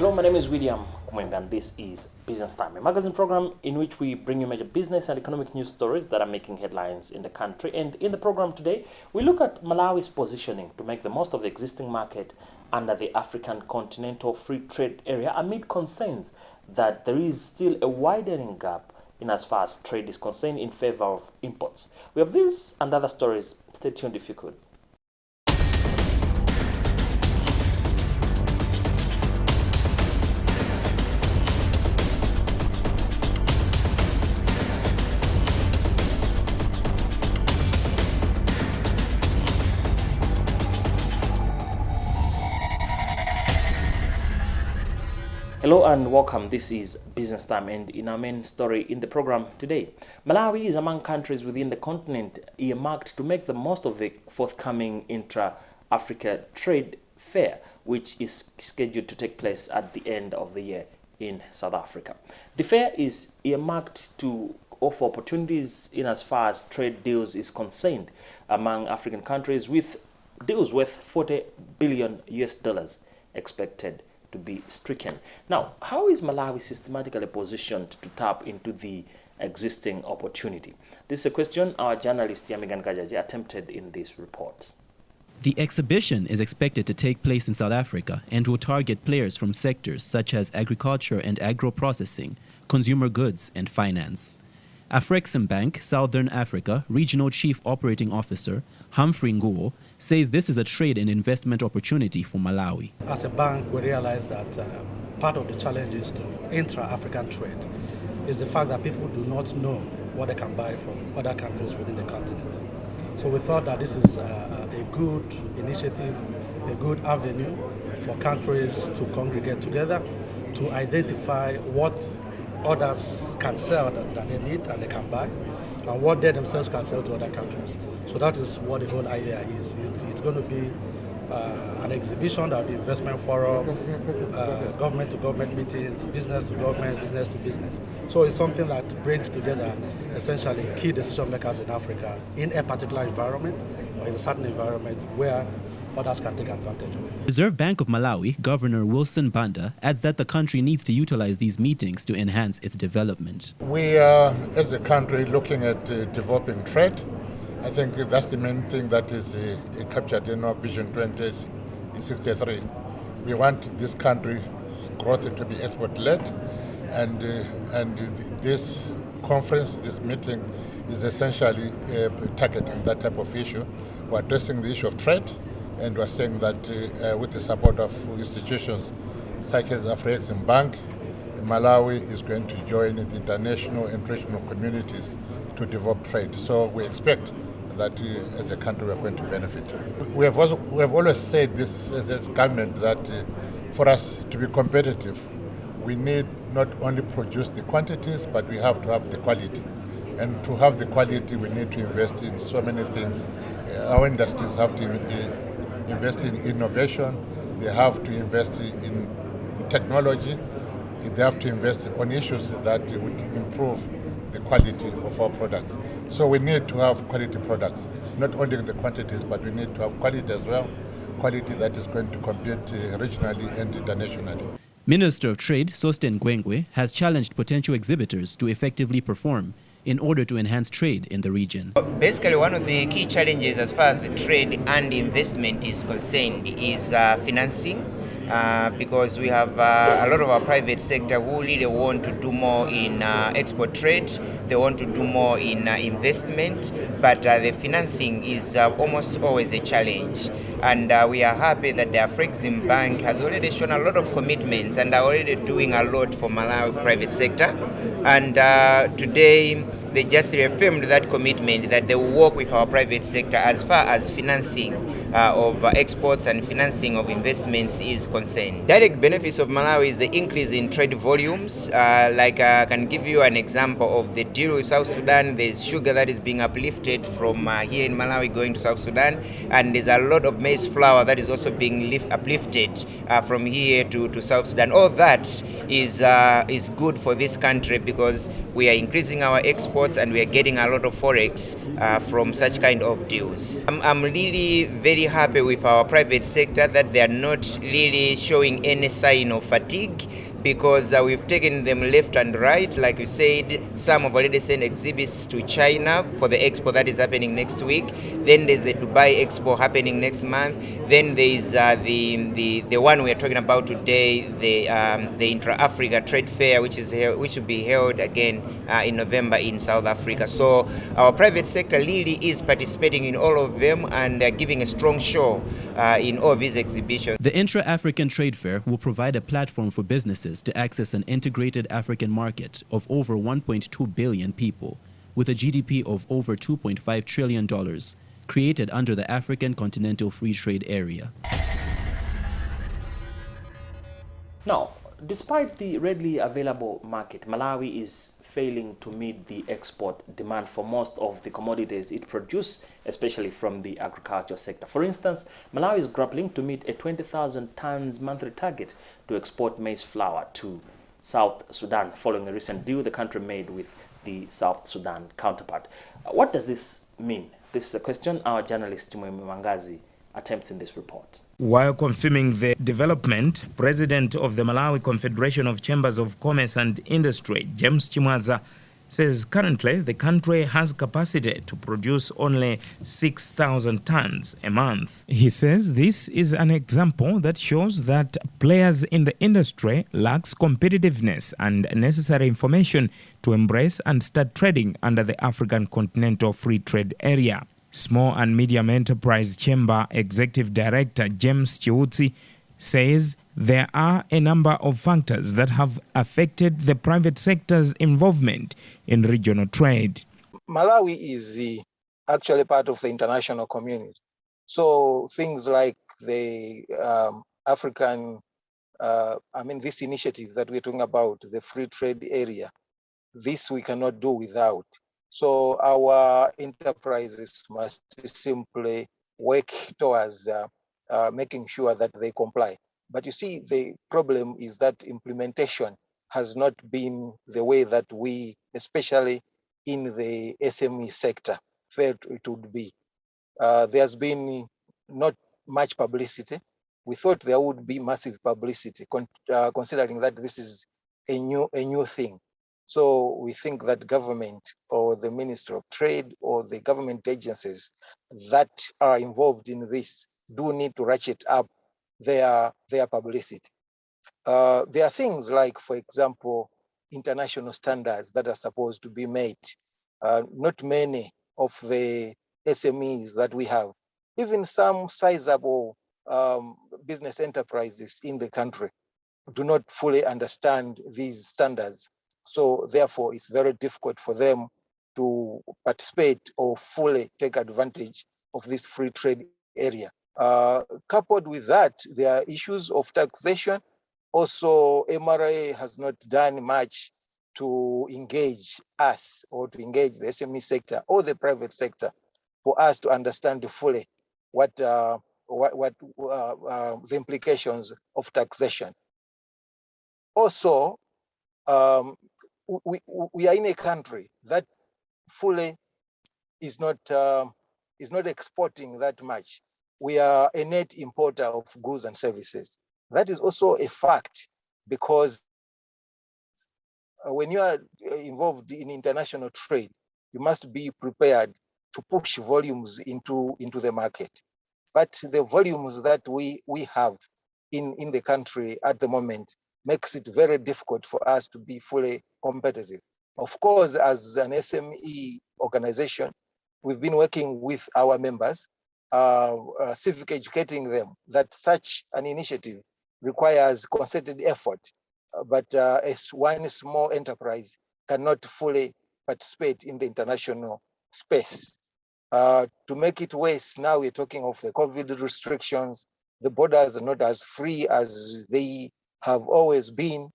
Hello, my name is William Kumwembe and this is Business Time, a magazine program in which we bring you major business and economic news stories that are making headlines in the country. And in the program today, we look at Malawi's positioning to make the most of the existing market under the African Continental Free Trade Area amid concerns that there is still a widening gap in as far as trade is concerned in favor of imports. We have these and other stories. Stay tuned if you could. Hello and welcome. This is Business Time, and in our main story in the program today, Malawi is among countries within the continent earmarked to make the most of the forthcoming intra-Africa trade fair, which is scheduled to take place at the end of the year in South Africa. The fair is earmarked to offer opportunities in as far as trade deals is concerned among African countries, with deals worth 40 billion US dollars expected to be stricken. Now, how is Malawi systematically positioned to tap into the existing opportunity? This is a question our journalist Yamigan Kajaji attempted in this report. The exhibition is expected to take place in South Africa and will target players from sectors such as agriculture and agro-processing, consumer goods and finance. Afreximbank Southern Africa Regional Chief Operating Officer Humphrey Nguo says this is a trade and investment opportunity for Malawi. As a bank, we realize that part of the challenges to intra-African trade is the fact that people do not know what they can buy from other countries within the continent. So we thought that this is a good initiative, a good avenue for countries to congregate together to identify what others can sell that they need and they can buy, and what they themselves can sell to other countries. So that is what the whole idea is. It's going to be an exhibition, that will be investment forum, government-to-government meetings, business-to-government, business-to-business. So it's something that brings together essentially key decision makers in Africa in a particular environment or in a certain environment where others can take advantage of. Reserve Bank of Malawi Governor Wilson Banda adds that the country needs to utilize these meetings to enhance its development. We are, as a country, looking at developing trade. I think that's the main thing that is captured in our Vision 2063. We want this country growth to be export-led, and this conference, this meeting, is essentially targeting that type of issue. We're addressing the issue of trade, and we're saying that with the support of institutions such as Afreximbank, Malawi is going to join the international and regional communities to develop trade. So we expect that as a country we are going to benefit. We have always said this as government that for us to be competitive, we need not only produce the quantities, but we have to have the quality. And to have the quality, we need to invest in so many things. Our industries have to invest in innovation, they have to invest in technology, they have to invest on issues that would improve the quality of our products. So we need to have quality products, not only in the quantities, but we need to have quality as well, quality that is going to compete regionally and internationally. Minister of Trade Sosten Gwengwe has challenged potential exhibitors to effectively perform in order to enhance trade in the region. Basically, one of the key challenges as far as trade and investment is concerned is financing. Because we have a lot of our private sector who really want to do more in export trade, they want to do more in investment, but the financing is almost always a challenge. And we are happy that the Afreximbank has already shown a lot of commitments and are already doing a lot for Malawi private sector. And today they just reaffirmed that commitment that they will work with our private sector as far as financing of exports and financing of investments is concerned. Direct benefits of Malawi is the increase in trade volumes. Like I can give you an example of the deal with South Sudan. There's sugar that is being uplifted from here in Malawi going to South Sudan, and there's a lot of maize flour that is also being uplifted from here to South Sudan. All that is good for this country because we are increasing our exports and we are getting a lot of forex from such kind of deals. I'm really very happy with our private sector that they are not really showing any sign of fatigue, because we've taken them left and right. Like you said, some have already sent exhibits to China for the expo that is happening next week. Then there's the Dubai Expo happening next month. Then there is the one we are talking about today, the Intra-Africa Trade Fair, which will be held again in November in South Africa. So our private sector really is participating in all of them, and they're giving a strong show in all these exhibitions. The Intra-African Trade Fair will provide a platform for businesses to access an integrated African market of over 1.2 billion people, with a GDP of over $2.5 trillion, created under the African Continental Free Trade Area. Now, despite the readily available market, Malawi is failing to meet the export demand for most of the commodities it produces, especially from the agriculture sector. For instance, Malawi is grappling to meet a 20,000 tons monthly target to export maize flour to South Sudan, following a recent deal the country made with the South Sudan counterpart. What does this mean? This is a question our journalist Chimwemi Wangazi attempts in this report. While confirming the development, President of the Malawi Confederation of Chambers of Commerce and Industry, James Chimwaza, says currently the country has capacity to produce only 6,000 tons a month. He says this is an example that shows that players in the industry lacks competitiveness and necessary information to embrace and start trading under the African Continental Free Trade Area. Small and Medium Enterprise Chamber Executive Director James Chiuti says there are a number of factors that have affected the private sector's involvement in regional trade. Malawi is actually part of the international community. So things like the African, this initiative that we're talking about, the free trade area, this we cannot do without. So our enterprises must simply work towards making sure that they comply. But you see, the problem is that implementation has not been the way that we, especially in the SME sector, felt it would be. There's been not much publicity. We thought there would be massive publicity, considering that this is a new thing. So we think that government or the Ministry of Trade or the government agencies that are involved in this do need to ratchet up their publicity. There are things like, for example, international standards that are supposed to be made. Not many of the SMEs that we have, even some sizable business enterprises in the country, do not fully understand these standards. So therefore, it's very difficult for them to participate or fully take advantage of this free trade area. Coupled with that, there are issues of taxation. Also, MRA has not done much to engage us or to engage the SME sector or the private sector for us to understand fully what the implications of taxation. Also, we are in a country that fully is not exporting that much. We are a net importer of goods and services. That is also a fact, because when you are involved in international trade, you must be prepared to push volumes into the market. But the volumes that we have in the country at the moment makes it very difficult for us to be fully competitive. Of course, as an SME organization, we've been working with our members, civic educating them that such an initiative requires concerted effort, but as one small enterprise cannot fully participate in the international space. To make it worse, now we're talking of the COVID restrictions. The borders are not as free as they have always been.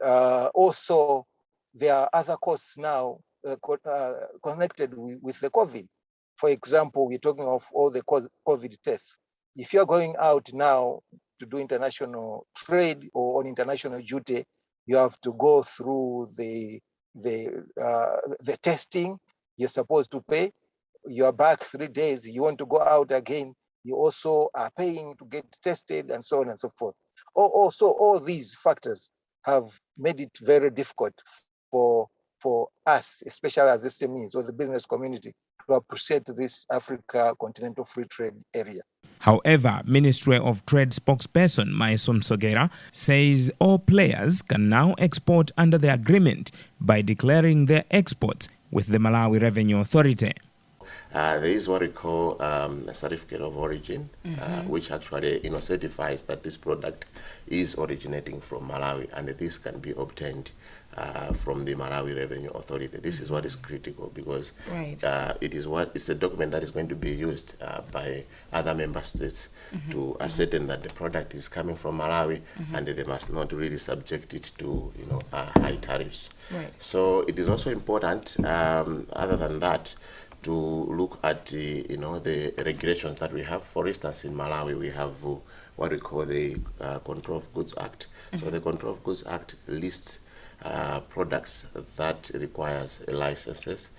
Also, there are other costs now connected with the COVID. For example, we're talking of all the COVID tests. if you're going out now to do international trade or on international duty, you have to go through the testing. You're supposed to pay. You're back 3 days. You want to go out again. You also are paying to get tested and so on and so forth. Also, all these factors have made it very difficult for us, especially as SMEs or the business community, to appreciate this Africa Continental Free Trade Area. However, Ministry of Trade spokesperson Maisom Sogera says all players can now export under the agreement by declaring their exports with the Malawi Revenue Authority. There is what we call a certificate of origin, which actually certifies that this product is originating from Malawi, and this can be obtained from the Malawi Revenue Authority. This is what is critical, because it's a document that is going to be used by other member states to ascertain that the product is coming from Malawi, and they must not really subject it to high tariffs. So it is also important, other than that, to look at the regulations that we have. For instance, in Malawi, we have what we call the Control of Goods Act. So the Control of Goods Act lists products that requires licenses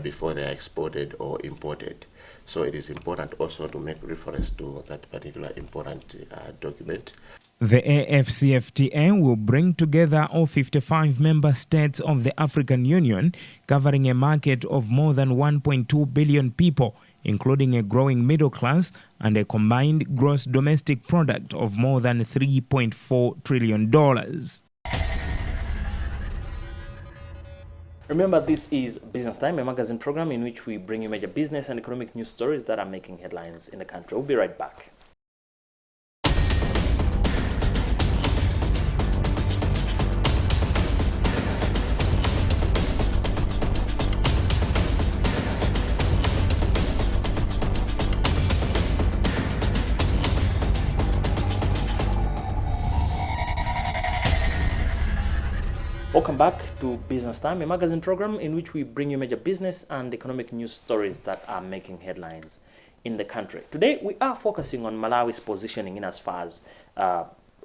before they are exported or imported. So it is important also to make reference to that particular important document. The AFCFTA will bring together all 55 member states of the African Union, covering a market of more than 1.2 billion people, including a growing middle class and a combined gross domestic product of more than $3.4 trillion. Remember, this is Business Time, a magazine program in which we bring you major business and economic news stories that are making headlines in the country. We'll be right back. Welcome back to Business Time, a magazine program in which we bring you major business and economic news stories that are making headlines in the country. Today, we are focusing on Malawi's positioning in as far as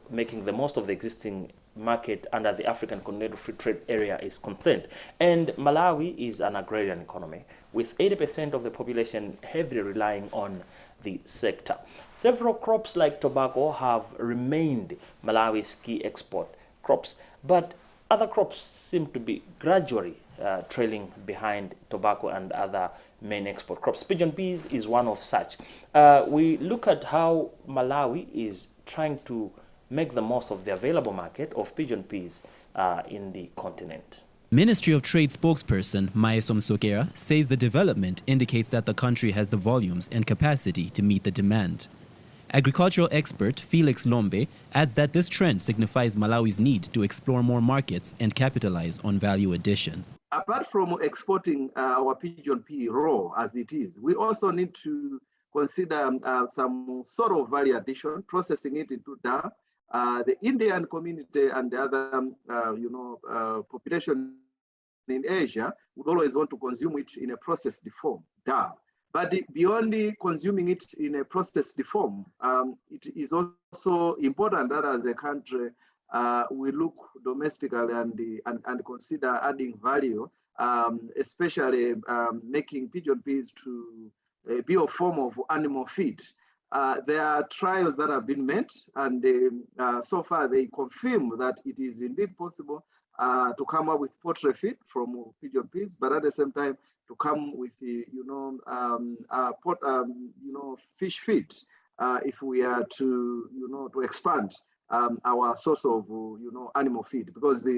making the most of the existing market under the African Continental Free Trade Area is concerned. And Malawi is an agrarian economy, with 80% of the population heavily relying on the sector. Several crops like tobacco have remained Malawi's key export crops, but other crops seem to be gradually trailing behind tobacco and other main export crops. Pigeon peas is one of such. We look at how Malawi is trying to make the most of the available market of pigeon peas in the continent. Ministry of Trade spokesperson Maisom Sogera says the development indicates that the country has the volumes and capacity to meet the demand. Agricultural expert Felix Lombe adds that this trend signifies Malawi's need to explore more markets and capitalize on value addition. Apart from exporting our pigeon pea raw as it is, we also need to consider some sort of value addition, processing it into dal. The Indian community and the other, population in Asia would always want to consume it in a processed form, dal. But beyond consuming it in a processed form, it is also important that as a country, we look domestically and consider adding value, especially making pigeon peas to be a form of animal feed. There are trials that have been made, and so far they confirm that it is indeed possible to come up with poultry feed from pigeon peas, but at the same time to come with fish feed if we are to to expand our source of animal feed, because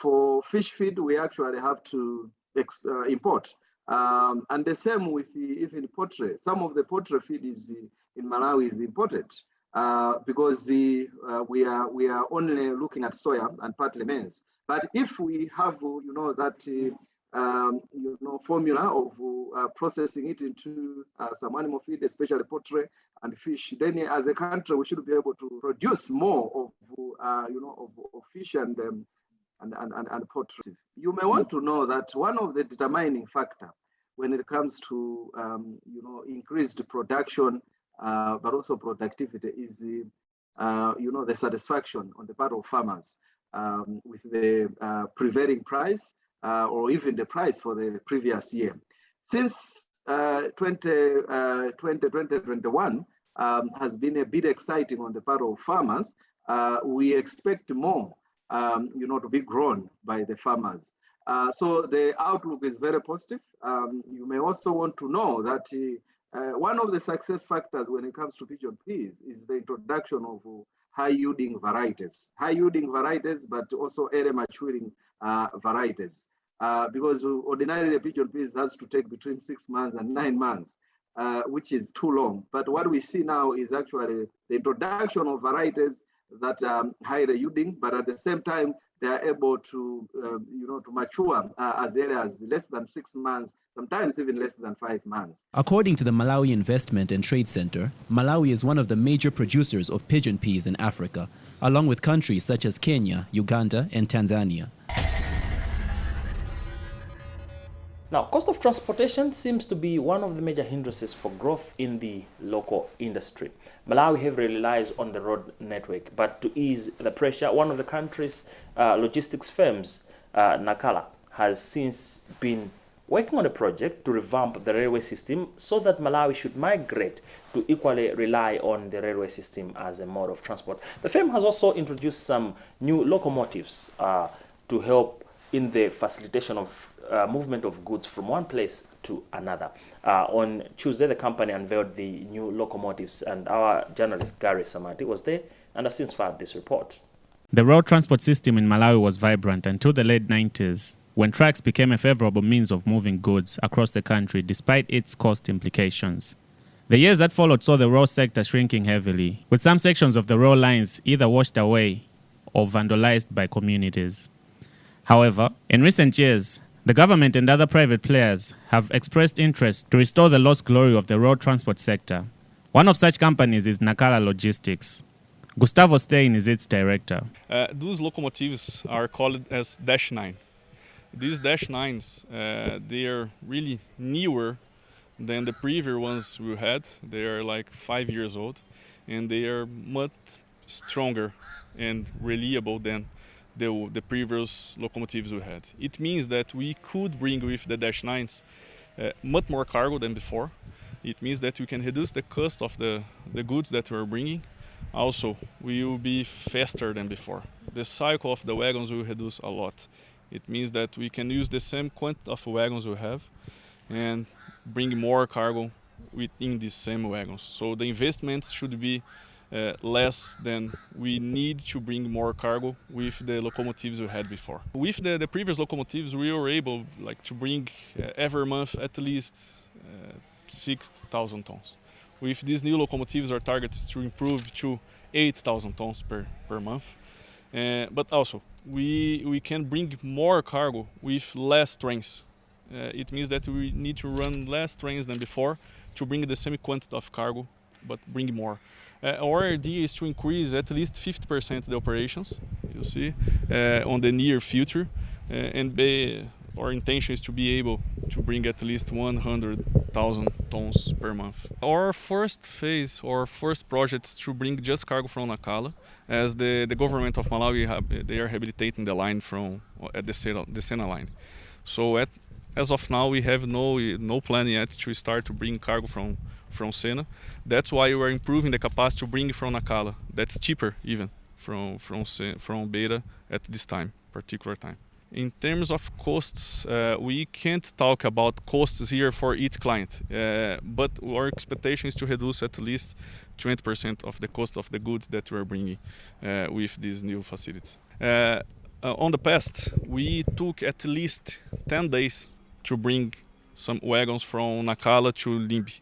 for fish feed we actually have to import, and the same with even poultry. Some of the poultry feed is in Malawi is imported because we are only looking at soya and partly maize. But if we have that formula of processing it into some animal feed, especially poultry and fish, then as a country we should be able to produce more of fish and poultry. You may want to know that one of the determining factor when it comes to increased production but also productivity is the satisfaction on the part of farmers with the prevailing price or even the price for the previous year. Since 2021 has been a bit exciting on the part of farmers, we expect more, to be grown by the farmers. So the outlook is very positive. You may also want to know that one of the success factors when it comes to pigeon peas is the introduction of high-yielding varieties. High-yielding varieties, but also early maturing varieties. Because ordinarily the pigeon peas has to take between 6 months and 9 months, which is too long. But what we see now is actually the introduction of varieties that are highly yielding, but at the same time, they are able to, to mature as early as less than 6 months, sometimes even less than 5 months. According to the Malawi Investment and Trade Center, Malawi is one of the major producers of pigeon peas in Africa, along with countries such as Kenya, Uganda, and Tanzania. Now, cost of transportation seems to be one of the major hindrances for growth in the local industry. Malawi heavily relies on the road network, but to ease the pressure, one of the country's logistics firms, Nacala, has since been working on a project to revamp the railway system so that Malawi should migrate to equally rely on the railway system as a mode of transport. The firm has also introduced some new locomotives to help in the facilitation of movement of goods from one place to another. On Tuesday, the company unveiled the new locomotives, and our journalist Gary Samati was there and has since filed this report. The road transport system in Malawi was vibrant until the late 90s, when trucks became a favorable means of moving goods across the country despite its cost implications. The years that followed saw the rail sector shrinking heavily, with some sections of the rail lines either washed away or vandalized by communities. However, in recent years, the government and other private players have expressed interest to restore the lost glory of the road transport sector. One of such companies is Nacala Logistics. Gustavo Stein is its director. Those locomotives are called as Dash 9. These Dash 9s, they are really newer than the previous ones we had. They are like 5 years old, and they are much stronger and reliable than the previous locomotives we had. It means that we could bring with the Dash 9s much more cargo than before. It means that we can reduce the cost of the goods that we're bringing. Also, we will be faster than before. The cycle of the wagons will reduce a lot. It means that we can use the same quantity of wagons we have and bring more cargo within these same wagons. So the investments should be less than we need to bring more cargo with the locomotives we had before. With the previous locomotives, we were able to bring every month at least 6,000 tons. With these new locomotives, our target is to improve to 8,000 tons per month. But also, we can bring more cargo with less trains. It means that we need to run less trains than before to bring the same quantity of cargo, but bring more. Our idea is to increase at least 50% the operations, you see, on the near future, our intention is to be able to bring at least 100,000 tons per month. Our first phase, our first project is to bring just cargo from Nacala, as the government of Malawi, they are rehabilitating the line at the Sena line. So as of now, we have no plan yet to start to bring cargo from Sena. That's why we're improving the capacity to bring from Nacala. That's cheaper even from Beira at this particular time. In terms of costs, we can't talk about costs here for each client, but our expectation is to reduce at least 20% of the cost of the goods that we're bringing with these new facilities. On the past, we took at least 10 days to bring some wagons from Nacala to Limbe.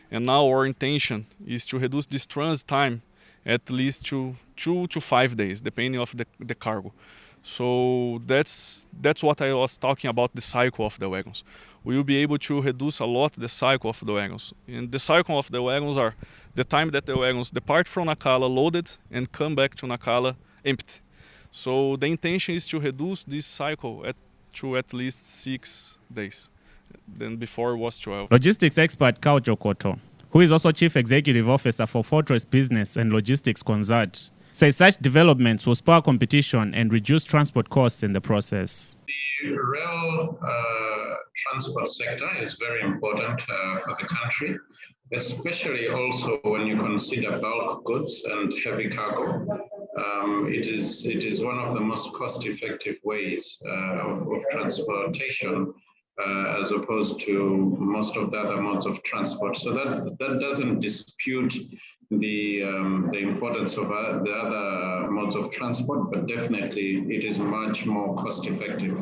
And now our intention is to reduce this transit time at least to 2 to 5 days, depending on the cargo. So that's what I was talking about, the cycle of the wagons. We will be able to reduce a lot the cycle of the wagons. And the cycle of the wagons are the time that the wagons depart from Nacala loaded and come back to Nacala empty. So the intention is to reduce this cycle to at least 6 days. Then before it was 12. Logistics expert Kao Jokoto, who is also Chief Executive Officer for Fortress Business and Logistics Consult, says such developments will spur competition and reduce transport costs in the process. The rail transport sector is very important for the country, especially also when you consider bulk goods and heavy cargo. It is one of the most cost-effective ways of transportation as opposed to most of the other modes of transport. So that doesn't dispute the importance of the other modes of transport, but definitely it is much more cost-effective.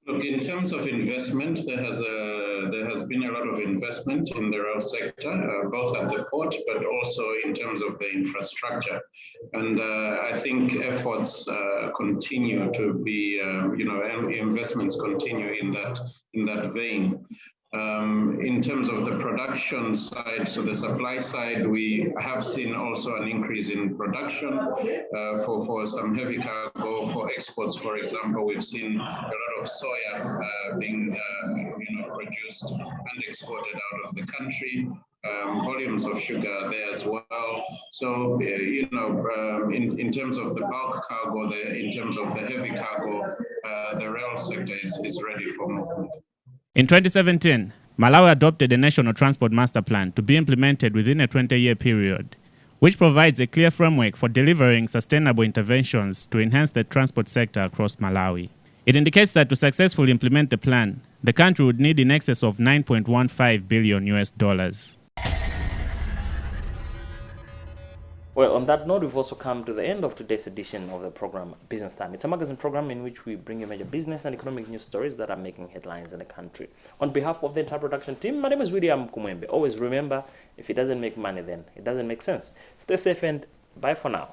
Look, in terms of investment, there has been a lot of investment in the rail sector, both at the port, but also in terms of the infrastructure. And I think efforts continue to be, investments continue in that vein. In terms of the production side, so the supply side, we have seen also an increase in production for some heavy cargo, for exports, for example. We've seen a lot of soya being produced and exported out of the country. Volumes of sugar are there as well. So, in terms of the bulk cargo, in terms of the heavy cargo, the rail sector is ready for movement. In 2017, Malawi adopted a National Transport Master Plan to be implemented within a 20-year period, which provides a clear framework for delivering sustainable interventions to enhance the transport sector across Malawi. It indicates that to successfully implement the plan, the country would need in excess of $9.15 billion. Well, on that note, we've also come to the end of today's edition of the program Business Time. It's a magazine program in which we bring you major business and economic news stories that are making headlines in the country. On behalf of the entire production team, my name is William Kumwembe. Always remember, if it doesn't make money, then it doesn't make sense. Stay safe and bye for now.